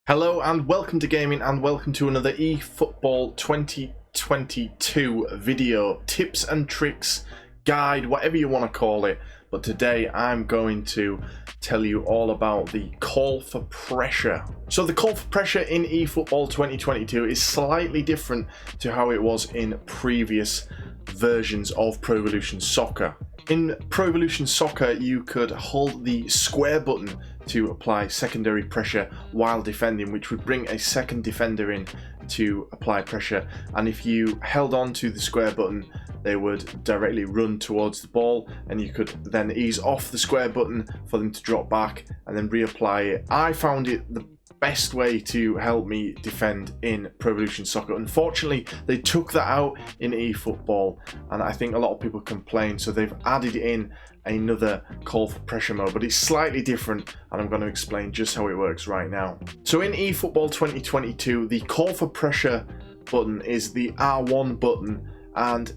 Hello and welcome to gaming and welcome to another eFootball 2022 video, tips and tricks, guide, whatever you want to call it. But today I'm going to tell you all about the call for pressure. So the call for pressure in eFootball 2022 is slightly different to how it was in previous versions of Pro Evolution Soccer. In Pro Evolution Soccer, you could hold the square button to apply secondary pressure while defending, which would bring a second defender in to apply pressure. And if you held on to the square button, they would directly run towards the ball, and you could then ease off the square button for them to drop back and then reapply it. I found it the best way to help me defend in Pro Evolution Soccer. Unfortunately, they took that out in eFootball, and I think a lot of people complain, so they've added in another call for pressure mode, but it's slightly different, and I'm going to explain just how it works right now. So in eFootball 2022, the call for pressure button is the R1 button, and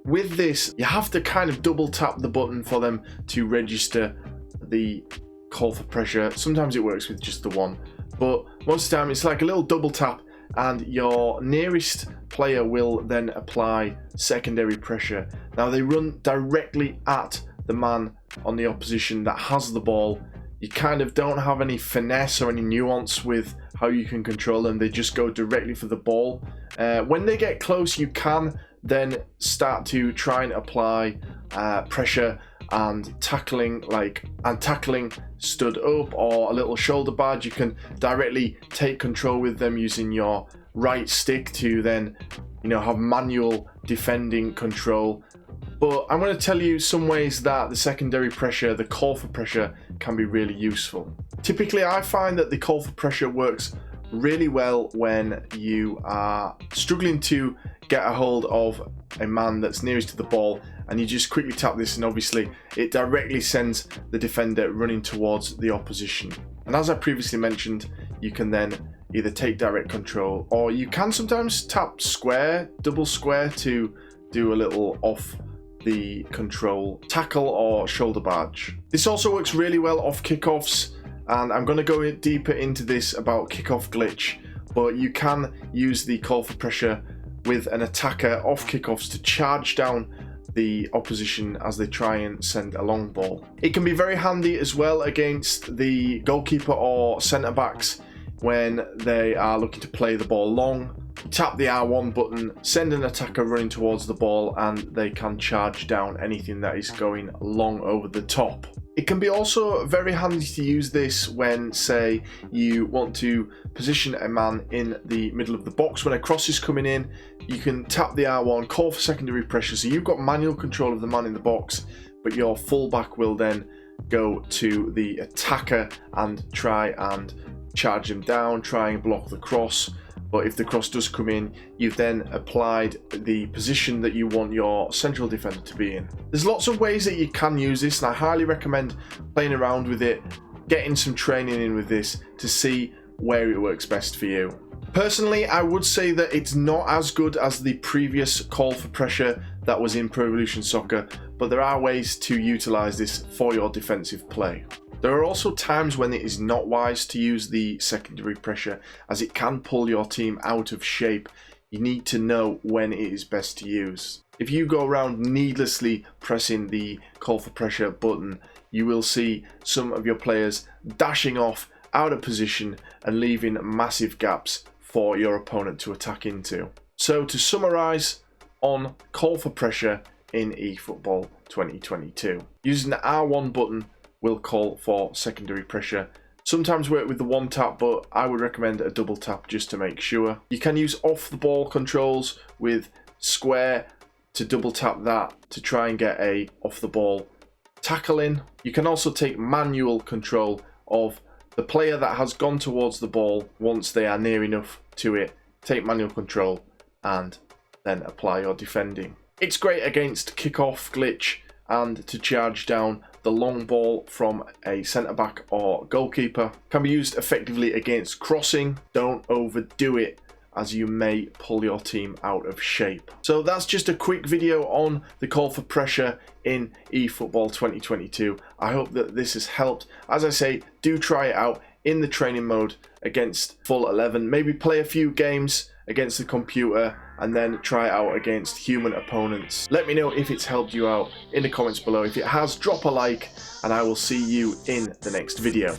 with this, you have to kind of double tap the button for them to register the call for pressure. Sometimes it works with just the one, but most of the time it's like a little double tap and your nearest player will then apply secondary pressure. Now they run directly at the man on the opposition that has the ball. You kind of don't have any finesse or any nuance with how you can control them. They just go directly for the ball. When they get close, you can then start to try and apply pressure and tackling stood up or a little shoulder badge. You can directly take control with them using your right stick to then, have manual defending control. But I'm going to tell you some ways that the secondary pressure, the call for pressure, can be really useful. Typically, I find that the call for pressure works really well when you are struggling to get a hold of a man that's nearest to the ball, and you just quickly tap this, and obviously it directly sends the defender running towards the opposition. And as I previously mentioned, you can then either take direct control, or you can sometimes tap square, double square to do a little off the control tackle or shoulder badge. This also works really well off kickoffs, and I'm going to go deeper into this about kickoff glitch, but you can use the call for pressure with an attacker off kickoffs to charge down the opposition as they try and send a long ball. It can be very handy as well against the goalkeeper or centre backs when they are looking to play the ball long. Tap the R1 button, send an attacker running towards the ball, and they can charge down anything that is going long over the top. It can be also very handy to use this when, say, you want to position a man in the middle of the box. When a cross is coming in, you can tap the R1, call for secondary pressure, so you've got manual control of the man in the box, but your fullback will then go to the attacker and try and charge him down, try and block the cross. But if the cross does come in, you've then applied the position that you want your central defender to be in. There's lots of ways that you can use this, and I highly recommend playing around with it, getting some training in with this to see where it works best for you. Personally, I would say that it's not as good as the previous call for pressure that was in Pro Evolution Soccer, but there are ways to utilize this for your defensive play. There are also times when it is not wise to use the secondary pressure, as it can pull your team out of shape. You need to know when it is best to use. If you go around needlessly pressing the call for pressure button, you will see some of your players dashing off out of position and leaving massive gaps for your opponent to attack into. So to summarize on call for pressure in eFootball 2022, using the R1 button will call for secondary pressure. Sometimes work with the one tap, but I would recommend a double tap just to make sure. You can use off the ball controls with square to double tap that to try and get a off the ball tackle in. You can also take manual control of the player that has gone towards the ball once they are near enough to it. Take manual control and then apply your defending. It's great against kickoff glitch and to charge down the long ball from a centre back or goalkeeper. Can be used effectively against crossing. Don't overdo it, as you may pull your team out of shape. So that's just a quick video on the call for pressure in eFootball 2022. I hope that this has helped. As I say, do try it out. in the training mode against full 11. Maybe play a few games against the computer and then try it out against human opponents. Let me know if it's helped you out in the comments below. If it has, drop a like and I will see you in the next video.